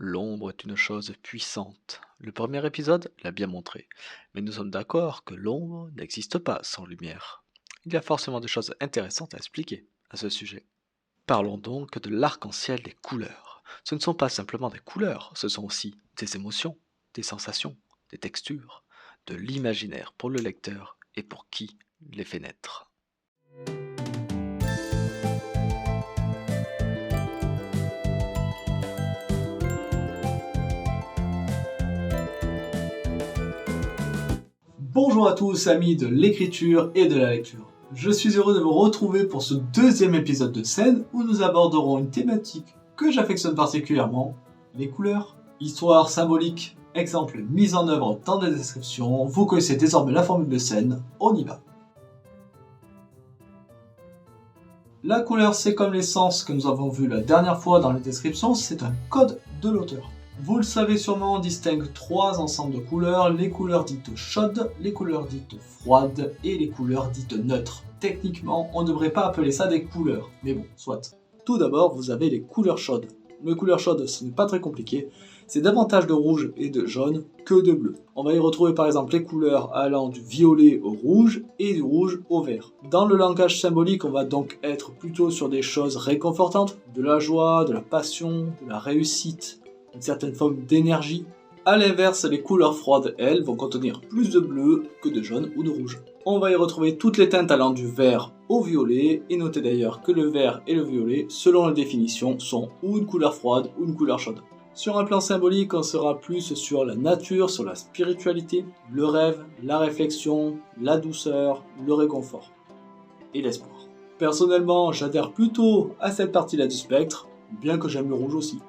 L'ombre est une chose puissante. Le premier épisode l'a bien montré. Mais nous sommes d'accord que l'ombre n'existe pas sans lumière. Il y a forcément des choses intéressantes à expliquer à ce sujet. Parlons donc de l'arc-en-ciel des couleurs. Ce ne sont pas simplement des couleurs, ce sont aussi des émotions, des sensations, des textures, de l'imaginaire pour le lecteur et pour qui les fait naître. Bonjour à tous amis de l'écriture et de la lecture. Je suis heureux de vous retrouver pour ce deuxième épisode de scène où nous aborderons une thématique que j'affectionne particulièrement, les couleurs. Histoire symbolique, exemple mise en œuvre dans la description, vous connaissez désormais la formule de scène, on y va. La couleur, c'est comme l'essence que nous avons vu la dernière fois dans les descriptions, c'est un code de l'auteur. Vous le savez sûrement, on distingue trois ensembles de couleurs, les couleurs dites chaudes, les couleurs dites froides et les couleurs dites neutres. Techniquement, on ne devrait pas appeler ça des couleurs, mais bon, soit. Tout d'abord, vous avez les couleurs chaudes. Les couleurs chaudes, ce n'est pas très compliqué, c'est davantage de rouge et de jaune que de bleu. On va y retrouver par exemple les couleurs allant du violet au rouge et du rouge au vert. Dans le langage symbolique, on va donc être plutôt sur des choses réconfortantes, de la joie, de la passion, de la réussite, une certaine forme d'énergie. A l'inverse, les couleurs froides, elles, vont contenir plus de bleu que de jaune ou de rouge. On va y retrouver toutes les teintes allant du vert au violet, et notez d'ailleurs que le vert et le violet, selon la définition, sont ou une couleur froide ou une couleur chaude. Sur un plan symbolique, on sera plus sur la nature, sur la spiritualité, le rêve, la réflexion, la douceur, le réconfort et l'espoir. Personnellement, j'adhère plutôt à cette partie-là du spectre, bien que j'aime le rouge aussi.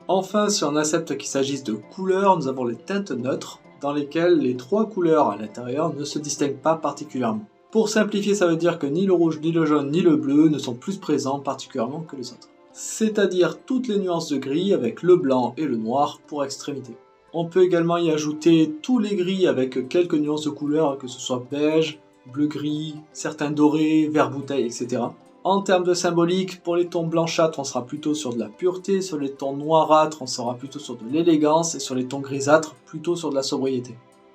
Enfin, si on accepte qu'il s'agisse de couleurs, nous avons les teintes neutres, dans lesquelles les trois couleurs à l'intérieur ne se distinguent pas particulièrement. Pour simplifier, ça veut dire que ni le rouge, ni le jaune, ni le bleu ne sont plus présents particulièrement que les autres. C'est-à-dire toutes les nuances de gris avec le blanc et le noir pour extrémité. On peut également y ajouter tous les gris avec quelques nuances de couleurs, que ce soit beige, bleu-gris, certains dorés, vert bouteille, etc. En termes de symbolique, pour les tons blanchâtres, on sera plutôt sur de la pureté, sur les tons noirâtres, on sera plutôt sur de l'élégance, et sur les tons grisâtres, plutôt sur de la sobriété.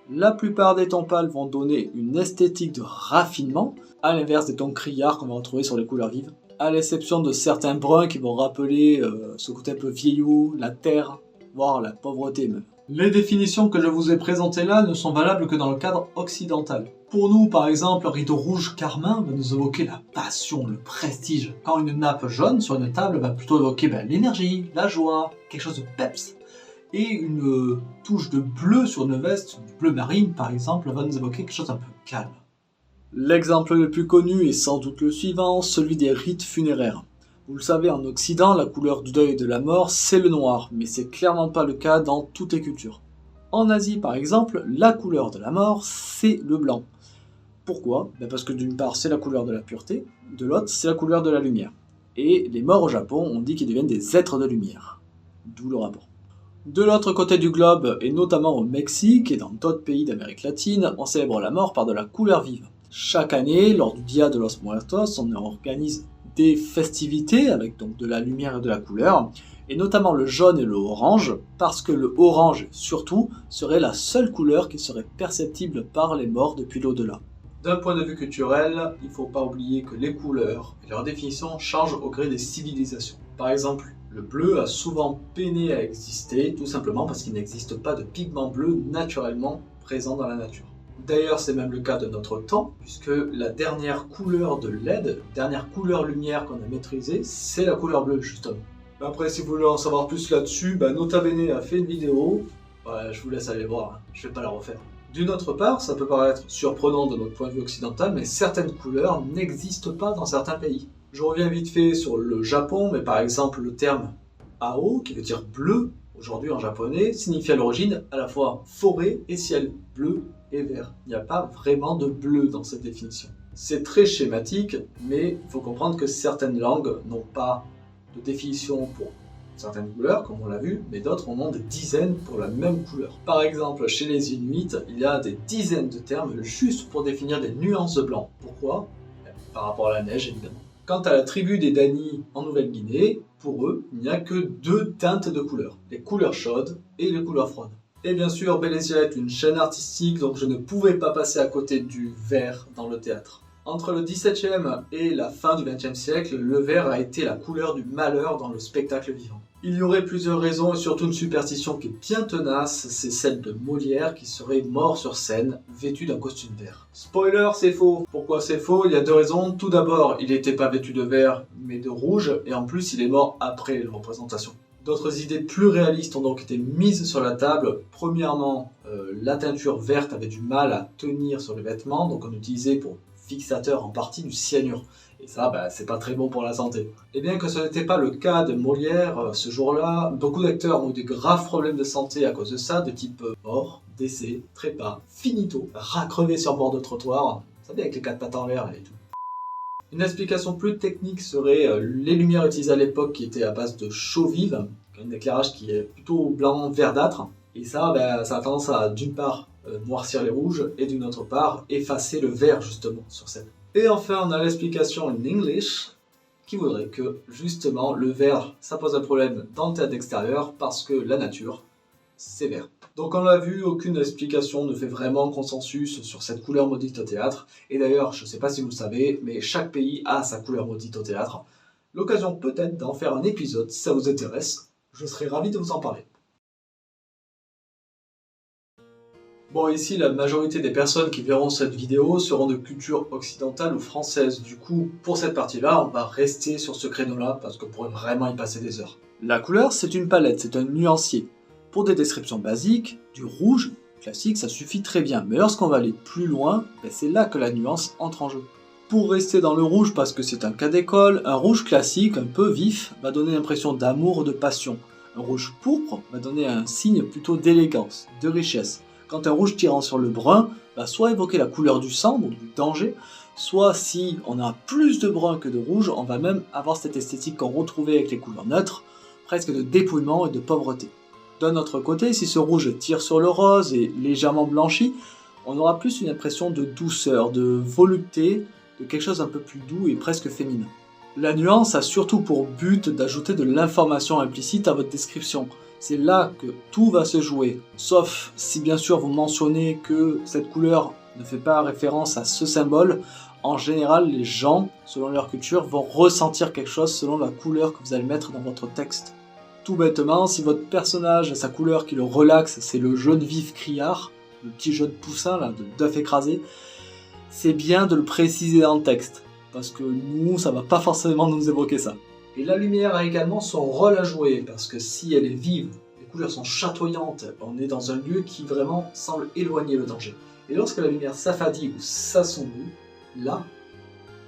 La plupart des tons pâles vont donner une esthétique de raffinement, à l'inverse des tons criards qu'on va retrouver sur les couleurs vives, à l'exception de certains bruns qui vont rappeler ce côté un peu vieillot, la terre, voire la pauvreté même. Les définitions que je vous ai présentées là ne sont valables que dans le cadre occidental. Pour nous, par exemple, le rideau rouge carmin va nous évoquer la passion, le prestige, quand une nappe jaune sur une table va plutôt évoquer l'énergie, la joie, quelque chose de peps. Et une touche de bleu sur une veste, du bleu marine par exemple, va nous évoquer quelque chose d'un peu calme. L'exemple le plus connu est sans doute le suivant, celui des rites funéraires. Vous le savez, en Occident, la couleur du deuil et de la mort, c'est le noir, mais c'est clairement pas le cas dans toutes les cultures. En Asie, par exemple, la couleur de la mort, c'est le blanc. Pourquoi ? Parce que d'une part, c'est la couleur de la pureté, de l'autre, c'est la couleur de la lumière. Et les morts au Japon, on dit qu'ils deviennent des êtres de lumière. D'où le rapport. De l'autre côté du globe, et notamment au Mexique et dans d'autres pays d'Amérique latine, on célèbre la mort par de la couleur vive. Chaque année, lors du Dia de los Muertos, on organise des festivités avec donc de la lumière et de la couleur, et notamment le jaune et le orange, parce que le orange, surtout, serait la seule couleur qui serait perceptible par les morts depuis l'au-delà. D'un point de vue culturel, il ne faut pas oublier que les couleurs et leur définition changent au gré des civilisations. Par exemple, le bleu a souvent peiné à exister, tout simplement parce qu'il n'existe pas de pigment bleu naturellement présent dans la nature. D'ailleurs, c'est même le cas de notre temps, puisque la dernière couleur de LED, dernière couleur lumière qu'on a maîtrisée, c'est la couleur bleue, justement. Après, si vous voulez en savoir plus là-dessus, Nota Bene a fait une vidéo, je vous laisse aller voir, je vais pas la refaire. D'une autre part, ça peut paraître surprenant de notre point de vue occidental, mais certaines couleurs n'existent pas dans certains pays. Je reviens vite fait sur le Japon, mais par exemple le terme Ao, qui veut dire bleu, aujourd'hui en japonais, signifie à l'origine à la fois forêt et ciel, bleu et vert. Il n'y a pas vraiment de bleu dans cette définition. C'est très schématique, mais il faut comprendre que certaines langues n'ont pas de définition pour certaines couleurs, comme on l'a vu, mais d'autres en ont des dizaines pour la même couleur. Par exemple, chez les Inuits, il y a des dizaines de termes juste pour définir des nuances de blanc. Pourquoi ? Par rapport à la neige, évidemment. Quant à la tribu des Dani en Nouvelle-Guinée, pour eux, il n'y a que deux teintes de couleurs, les couleurs chaudes et les couleurs froides. Et bien sûr, Bélésia est une chaîne artistique, donc je ne pouvais pas passer à côté du vert dans le théâtre. Entre le XVIIe et la fin du XXe siècle, le vert a été la couleur du malheur dans le spectacle vivant. Il y aurait plusieurs raisons et surtout une superstition qui est bien tenace, c'est celle de Molière qui serait mort sur scène, vêtu d'un costume vert. Spoiler, c'est faux. Pourquoi c'est faux? Il y a deux raisons. Tout d'abord, il n'était pas vêtu de vert, mais de rouge, et en plus il est mort après la représentation. D'autres idées plus réalistes ont donc été mises sur la table. Premièrement, la teinture verte avait du mal à tenir sur les vêtements, donc on utilisait pour fixateur en partie du cyanure. Et ça, c'est pas très bon pour la santé. Et bien que ce n'était pas le cas de Molière, ce jour-là, beaucoup d'acteurs ont eu de graves problèmes de santé à cause de ça, de type mort, décès, trépas, finito, racrevé sur bord de trottoir, vous savez, avec les quatre pattes en l'air et tout. Une explication plus technique serait les lumières utilisées à l'époque qui étaient à base de chaux vive, un éclairage qui est plutôt blanc verdâtre, et ça, ça a tendance à, d'une part, noircir les rouges, et d'une autre part, effacer le vert justement sur scène. Et enfin, on a l'explication en English, qui voudrait que, justement, le vert, ça pose un problème dans le théâtre extérieur, parce que la nature, c'est vert. Donc on l'a vu, aucune explication ne fait vraiment consensus sur cette couleur maudite au théâtre, et d'ailleurs, je ne sais pas si vous le savez, mais chaque pays a sa couleur maudite au théâtre. L'occasion peut-être d'en faire un épisode, si ça vous intéresse, je serais ravi de vous en parler. Bon, ici, la majorité des personnes qui verront cette vidéo seront de culture occidentale ou française. Du coup, pour cette partie-là, on va rester sur ce créneau-là parce qu'on pourrait vraiment y passer des heures. La couleur, c'est une palette, c'est un nuancier. Pour des descriptions basiques, du rouge, classique, ça suffit très bien. Mais lorsqu'on va aller plus loin, c'est là que la nuance entre en jeu. Pour rester dans le rouge parce que c'est un cas d'école, un rouge classique, un peu vif, va donner l'impression d'amour ou de passion. Un rouge pourpre va donner un signe plutôt d'élégance, de richesse. Quand un rouge tirant sur le brun va soit évoquer la couleur du sang, donc du danger, soit si on a plus de brun que de rouge, on va même avoir cette esthétique qu'on retrouvait avec les couleurs neutres, presque de dépouillement et de pauvreté. D'un autre côté, si ce rouge tire sur le rose et légèrement blanchi, on aura plus une impression de douceur, de volupté, de quelque chose un peu plus doux et presque féminin. La nuance a surtout pour but d'ajouter de l'information implicite à votre description. C'est là que tout va se jouer, sauf si bien sûr vous mentionnez que cette couleur ne fait pas référence à ce symbole. En général, les gens, selon leur culture, vont ressentir quelque chose selon la couleur que vous allez mettre dans votre texte. Tout bêtement, si votre personnage a sa couleur qui le relaxe, c'est le jaune vif criard, le petit jaune poussin là, de d'œuf écrasé, c'est bien de le préciser dans le texte, parce que nous, ça va pas forcément nous évoquer ça. Et la lumière a également son rôle à jouer, parce que si elle est vive, les couleurs sont chatoyantes, on est dans un lieu qui vraiment semble éloigner le danger. Et lorsque la lumière s'affadit ou s'assombrit, là,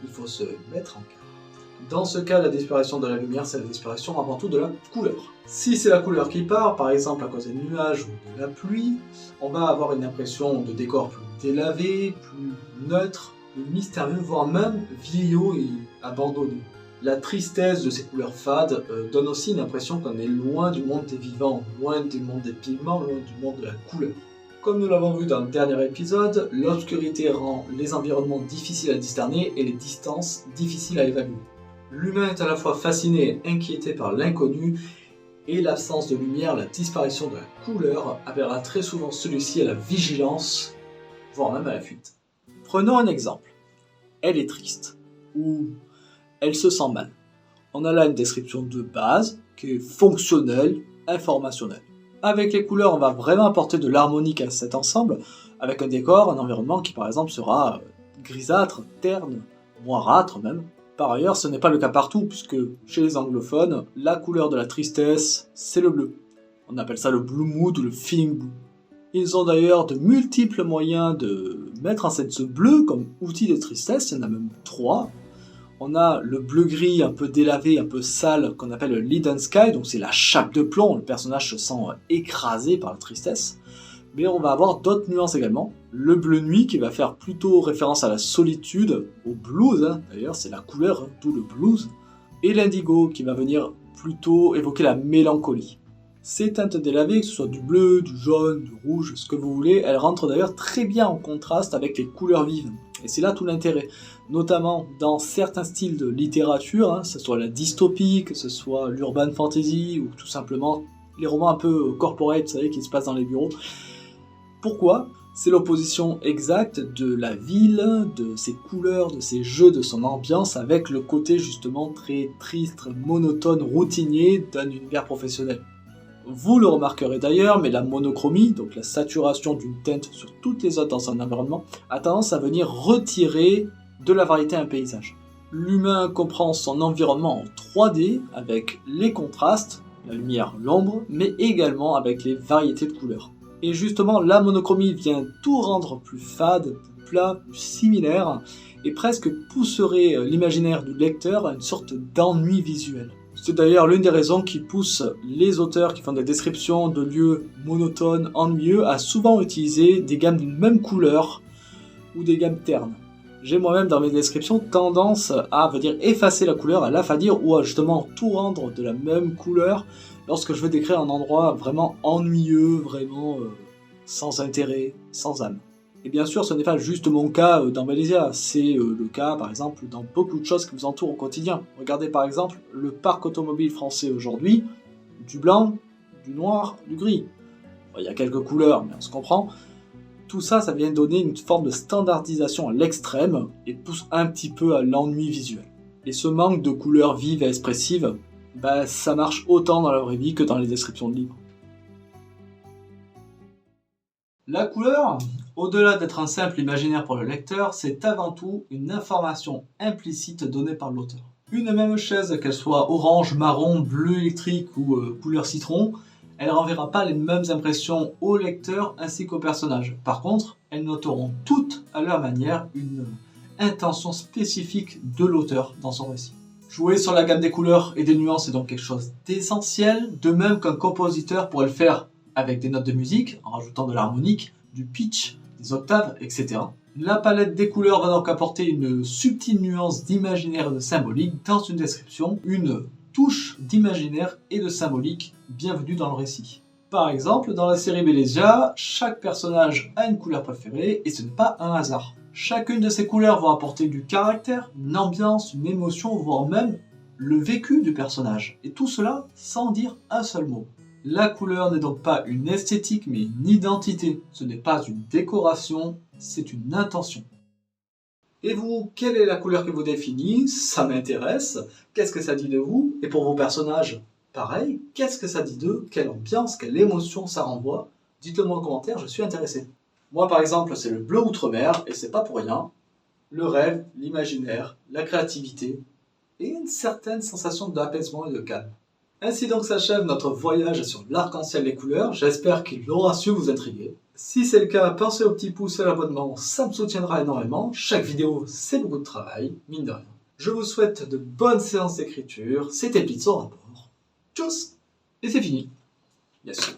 il faut se mettre en garde. Dans ce cas, la disparition de la lumière, c'est la disparition avant tout de la couleur. Si c'est la couleur qui part, par exemple à cause des nuages ou de la pluie, on va avoir une impression de décor plus délavé, plus neutre, plus mystérieux, voire même vieillot et abandonné. La tristesse de ces couleurs fades donne aussi une impression qu'on est loin du monde des vivants, loin du monde des pigments, loin du monde de la couleur. Comme nous l'avons vu dans le dernier épisode, l'obscurité rend les environnements difficiles à discerner et les distances difficiles à évaluer. L'humain est à la fois fasciné et inquiété par l'inconnu, et l'absence de lumière, la disparition de la couleur, appellera très souvent celui-ci à la vigilance, voire même à la fuite. Prenons un exemple. Elle est triste, ou elle se sent mal. On a là une description de base, qui est fonctionnelle, informationnelle. Avec les couleurs, on va vraiment apporter de l'harmonique à cet ensemble, avec un décor, un environnement qui par exemple sera grisâtre, terne, noirâtre même. Par ailleurs, ce n'est pas le cas partout, puisque chez les anglophones, la couleur de la tristesse, c'est le bleu. On appelle ça le blue mood ou le feeling blue. Ils ont d'ailleurs de multiples moyens de mettre en scène ce bleu comme outil de tristesse, il y en a même 3. On a le bleu-gris un peu délavé, un peu sale, qu'on appelle le leaden sky, donc c'est la chape de plomb, le personnage se sent écrasé par la tristesse. Mais on va avoir d'autres nuances également. Le bleu nuit qui va faire plutôt référence à la solitude, au blues, d'ailleurs c'est la couleur, d'où le blues. Et l'indigo qui va venir plutôt évoquer la mélancolie. Ces teintes délavées, que ce soit du bleu, du jaune, du rouge, ce que vous voulez, elles rentrent d'ailleurs très bien en contraste avec les couleurs vives. Et c'est là tout l'intérêt, notamment dans certains styles de littérature, que ce soit la dystopie, que ce soit l'urban fantasy, ou tout simplement les romans un peu corporate, vous savez, qui se passent dans les bureaux. Pourquoi ? C'est l'opposition exacte de la ville, de ses couleurs, de ses jeux, de son ambiance, avec le côté justement très triste, monotone, routinier d'un univers professionnel. Vous le remarquerez d'ailleurs, mais la monochromie, donc la saturation d'une teinte sur toutes les autres dans un environnement, a tendance à venir retirer de la variété à un paysage. L'humain comprend son environnement en 3D, avec les contrastes, la lumière, l'ombre, mais également avec les variétés de couleurs. Et justement, la monochromie vient tout rendre plus fade, plus plat, plus similaire, et presque pousserait l'imaginaire du lecteur à une sorte d'ennui visuel. C'est d'ailleurs l'une des raisons qui pousse les auteurs qui font des descriptions de lieux monotones, ennuyeux, à souvent utiliser des gammes d'une même couleur ou des gammes ternes. J'ai moi-même dans mes descriptions tendance à venir effacer la couleur, à l'affadir ou à justement tout rendre de la même couleur lorsque je veux décrire un endroit vraiment ennuyeux, vraiment sans intérêt, sans âme. Et bien sûr, ce n'est pas juste mon cas dans Malaysia, c'est le cas par exemple dans beaucoup de choses qui vous entourent au quotidien. Regardez par exemple le parc automobile français aujourd'hui, du blanc, du noir, du gris. Bon, il y a quelques couleurs, mais on se comprend. Tout ça, ça vient donner une forme de standardisation à l'extrême et pousse un petit peu à l'ennui visuel. Et ce manque de couleurs vives et expressives, ça marche autant dans la vraie vie que dans les descriptions de livres. La couleur, au-delà d'être un simple imaginaire pour le lecteur, c'est avant tout une information implicite donnée par l'auteur. Une même chaise, qu'elle soit orange, marron, bleu électrique ou couleur citron, elle ne renverra pas les mêmes impressions au lecteur ainsi qu'aux personnages. Par contre, elles noteront toutes à leur manière une intention spécifique de l'auteur dans son récit. Jouer sur la gamme des couleurs et des nuances est donc quelque chose d'essentiel, de même qu'un compositeur pourrait le faire avec des notes de musique, en rajoutant de l'harmonique, du pitch, des octaves, etc. La palette des couleurs va donc apporter une subtile nuance d'imaginaire et de symbolique dans une description, une touche d'imaginaire et de symbolique bienvenue dans le récit. Par exemple, dans la série Bélésia, chaque personnage a une couleur préférée et ce n'est pas un hasard. Chacune de ces couleurs va apporter du caractère, une ambiance, une émotion, voire même le vécu du personnage. Et tout cela sans dire un seul mot. La couleur n'est donc pas une esthétique mais une identité. Ce n'est pas une décoration, c'est une intention. Et vous, quelle est la couleur qui vous définit ? Ça m'intéresse. Qu'est-ce que ça dit de vous ? Et pour vos personnages, pareil, qu'est-ce que ça dit d'eux ? Quelle ambiance, quelle émotion ça renvoie ? Dites-le moi en commentaire, je suis intéressé. Moi par exemple, c'est le bleu outre-mer, et c'est pas pour rien. Le rêve, l'imaginaire, la créativité, et une certaine sensation d'apaisement et de calme. Ainsi donc s'achève notre voyage sur l'arc-en-ciel des couleurs, j'espère qu'il aura su vous intriguer. Si c'est le cas, pensez au petit pouce et à l'abonnement, ça me soutiendra énormément. Chaque vidéo, c'est beaucoup de travail, mine de rien. Je vous souhaite de bonnes séances d'écriture, c'était Pizza au rapport. Tchuss. Et c'est fini. Bien sûr.